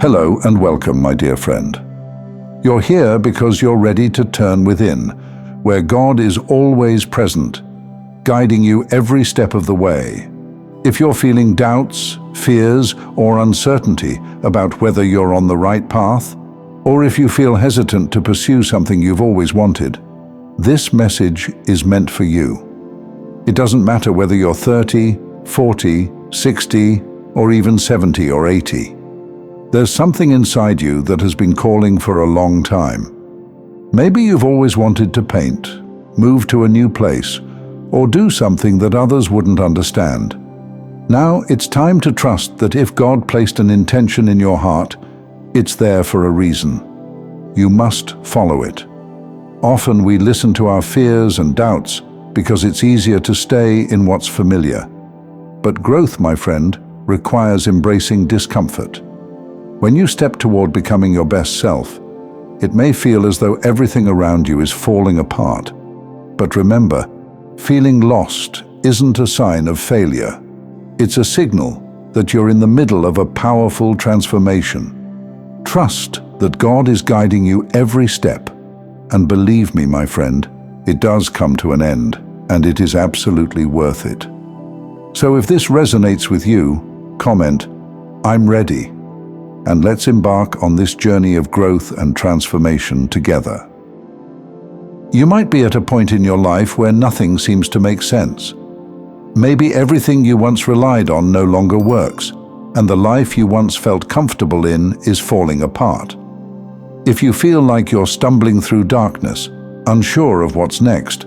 Hello and welcome, my dear friend. You're here because you're ready to turn within, where God is always present, guiding you every step of the way. If you're feeling doubts, fears, or uncertainty about whether you're on the right path, or if you feel hesitant to pursue something you've always wanted, this message is meant for you. It doesn't matter whether you're 30, 40, 60, or even 70 or 80. There's something inside you that has been calling for a long time. Maybe you've always wanted to paint, move to a new place, or do something that others wouldn't understand. Now it's time to trust that if God placed an intention in your heart, it's there for a reason. You must follow it. Often we listen to our fears and doubts because it's easier to stay in what's familiar. But growth, my friend, requires embracing discomfort. When you step toward becoming your best self, it may feel as though everything around you is falling apart. But remember, feeling lost isn't a sign of failure. It's a signal that you're in the middle of a powerful transformation. Trust that God is guiding you every step. And believe me, my friend, it does come to an end, and it is absolutely worth it. So if this resonates with you, comment, "I'm ready," and let's embark on this journey of growth and transformation together. You might be at a point in your life where nothing seems to make sense. Maybe everything you once relied on no longer works, and the life you once felt comfortable in is falling apart. If you feel like you're stumbling through darkness, unsure of what's next,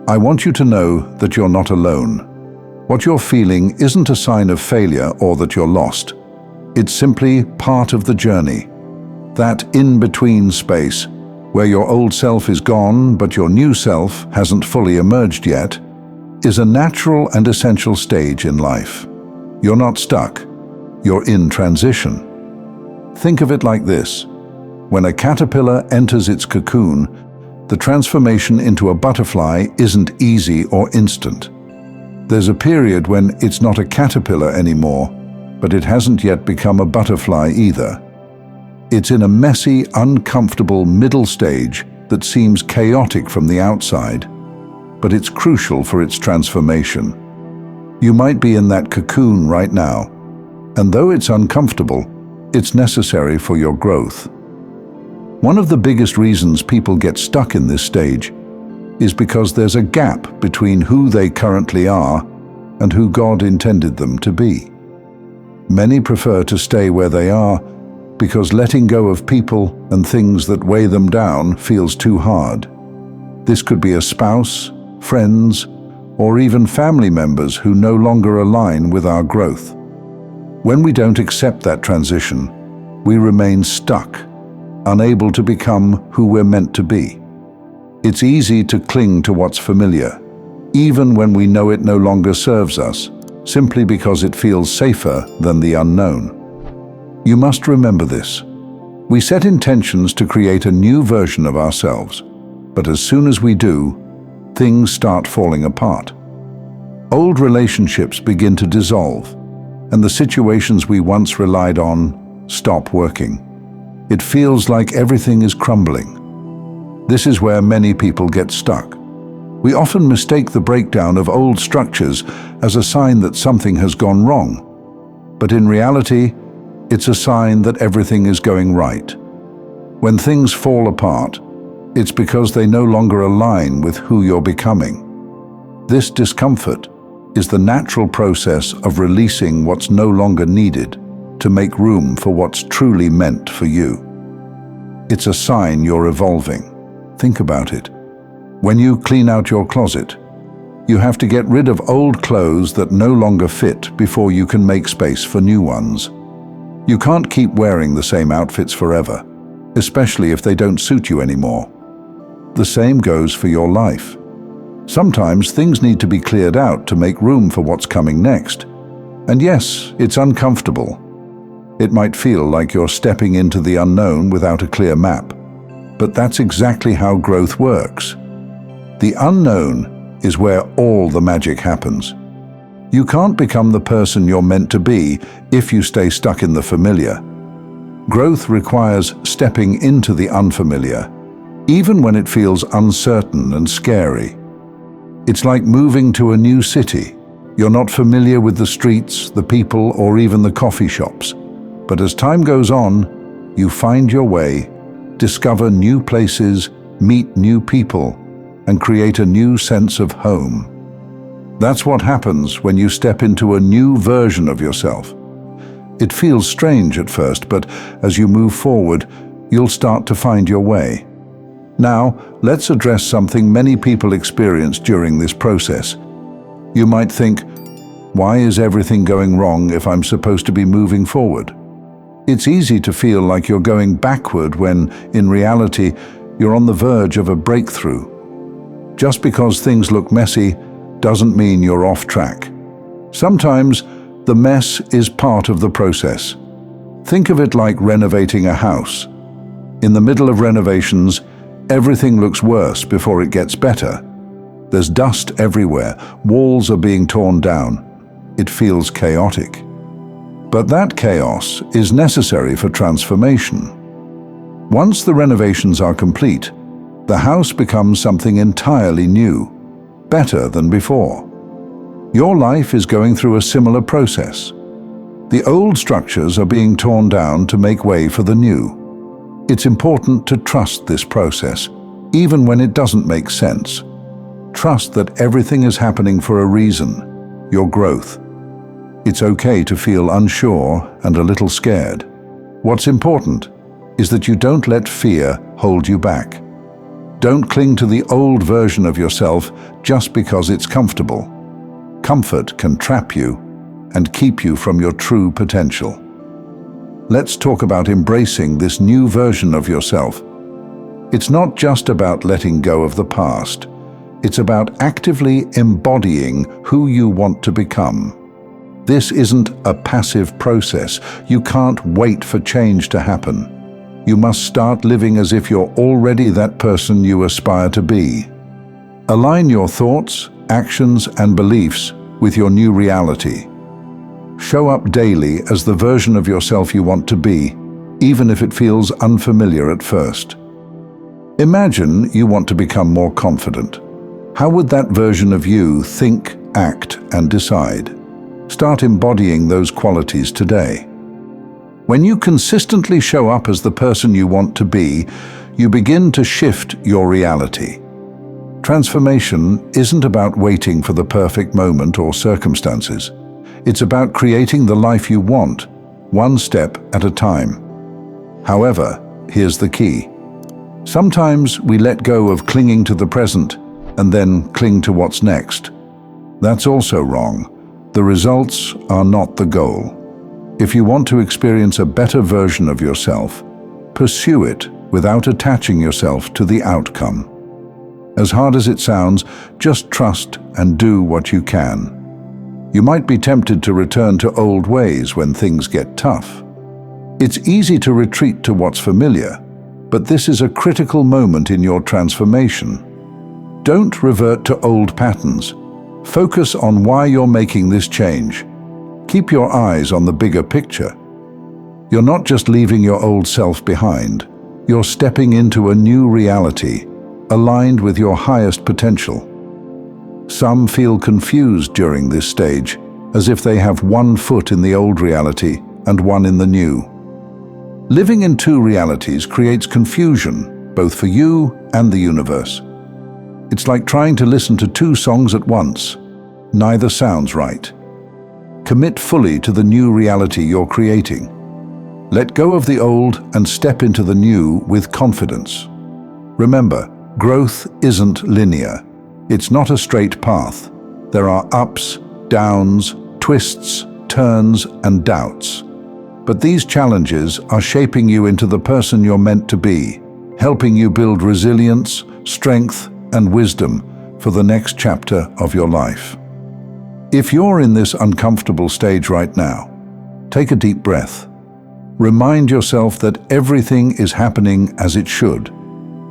I want you to know that you're not alone. What you're feeling isn't a sign of failure or that you're lost. It's simply part of the journey. That in-between space, where your old self is gone but your new self hasn't fully emerged yet, is a natural and essential stage in life. You're not stuck. You're in transition. Think of it like this. When a caterpillar enters its cocoon, the transformation into a butterfly isn't easy or instant. There's a period when it's not a caterpillar anymore, but it hasn't yet become a butterfly either. It's in a messy, uncomfortable middle stage that seems chaotic from the outside, but it's crucial for its transformation. You might be in that cocoon right now, and though it's uncomfortable, it's necessary for your growth. One of the biggest reasons people get stuck in this stage is because there's a gap between who they currently are and who God intended them to be. Many prefer to stay where they are because letting go of people and things that weigh them down feels too hard. This could be a spouse, friends, or even family members who no longer align with our growth. When we don't accept that transition, we remain stuck, unable to become who we're meant to be. It's easy to cling to what's familiar, even when we know it no longer serves us, simply because it feels safer than the unknown. You must remember this. We set intentions to create a new version of ourselves, but as soon as we do, things start falling apart. Old relationships begin to dissolve, and the situations we once relied on stop working. It feels like everything is crumbling. This is where many people get stuck. We often mistake the breakdown of old structures as a sign that something has gone wrong. But in reality, it's a sign that everything is going right. When things fall apart, it's because they no longer align with who you're becoming. This discomfort is the natural process of releasing what's no longer needed to make room for what's truly meant for you. It's a sign you're evolving. Think about it. When you clean out your closet, you have to get rid of old clothes that no longer fit before you can make space for new ones. You can't keep wearing the same outfits forever, especially if they don't suit you anymore. The same goes for your life. Sometimes things need to be cleared out to make room for what's coming next. And yes, it's uncomfortable. It might feel like you're stepping into the unknown without a clear map. But that's exactly how growth works. The unknown is where all the magic happens. You can't become the person you're meant to be if you stay stuck in the familiar. Growth requires stepping into the unfamiliar, even when it feels uncertain and scary. It's like moving to a new city. You're not familiar with the streets, the people, or even the coffee shops. But as time goes on, you find your way, discover new places, meet new people, and create a new sense of home. That's what happens when you step into a new version of yourself. It feels strange at first, but as you move forward, you'll start to find your way. Now, let's address something many people experience during this process. You might think, why is everything going wrong if I'm supposed to be moving forward? It's easy to feel like you're going backward when, in reality, you're on the verge of a breakthrough. Just because things look messy doesn't mean you're off track. Sometimes, the mess is part of the process. Think of it like renovating a house. In the middle of renovations, everything looks worse before it gets better. There's dust everywhere, walls are being torn down. It feels chaotic. But that chaos is necessary for transformation. Once the renovations are complete, the house becomes something entirely new, better than before. Your life is going through a similar process. The old structures are being torn down to make way for the new. It's important to trust this process, even when it doesn't make sense. Trust that everything is happening for a reason, your growth. It's okay to feel unsure and a little scared. What's important is that you don't let fear hold you back. Don't cling to the old version of yourself just because it's comfortable. Comfort can trap you and keep you from your true potential. Let's talk about embracing this new version of yourself. It's not just about letting go of the past. It's about actively embodying who you want to become. This isn't a passive process. You can't wait for change to happen. You must start living as if you're already that person you aspire to be. Align your thoughts, actions, and beliefs with your new reality. Show up daily as the version of yourself you want to be, even if it feels unfamiliar at first. Imagine you want to become more confident. How would that version of you think, act, and decide? Start embodying those qualities today. When you consistently show up as the person you want to be, you begin to shift your reality. Transformation isn't about waiting for the perfect moment or circumstances. It's about creating the life you want, one step at a time. However, here's the key. Sometimes we let go of clinging to the present and then cling to what's next. That's also wrong. The results are not the goal. If you want to experience a better version of yourself, pursue it without attaching yourself to the outcome. As hard as it sounds, just trust and do what you can. You might be tempted to return to old ways when things get tough. It's easy to retreat to what's familiar, but this is a critical moment in your transformation. Don't revert to old patterns. Focus on why you're making this change. Keep your eyes on the bigger picture. You're not just leaving your old self behind. You're stepping into a new reality, aligned with your highest potential. Some feel confused during this stage, as if they have one foot in the old reality and one in the new. Living in two realities creates confusion, both for you and the universe. It's like trying to listen to two songs at once. Neither sounds right. Commit fully to the new reality you're creating. Let go of the old and step into the new with confidence. Remember, growth isn't linear. It's not a straight path. There are ups, downs, twists, turns, and doubts. But these challenges are shaping you into the person you're meant to be, helping you build resilience, strength, and wisdom for the next chapter of your life. If you're in this uncomfortable stage right now, take a deep breath. Remind yourself that everything is happening as it should.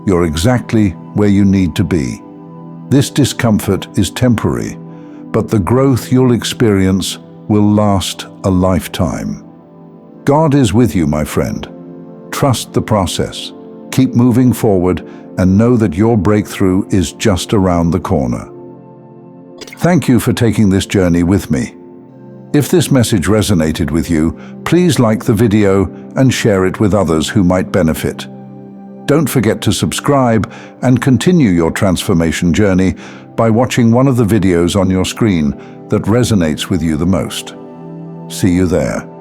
You're exactly where you need to be. This discomfort is temporary, but the growth you'll experience will last a lifetime. God is with you, my friend. Trust the process. Keep moving forward and know that your breakthrough is just around the corner. Thank you for taking this journey with me. If this message resonated with you, please like the video and share it with others who might benefit. Don't forget to subscribe and continue your transformation journey by watching one of the videos on your screen that resonates with you the most. See you there.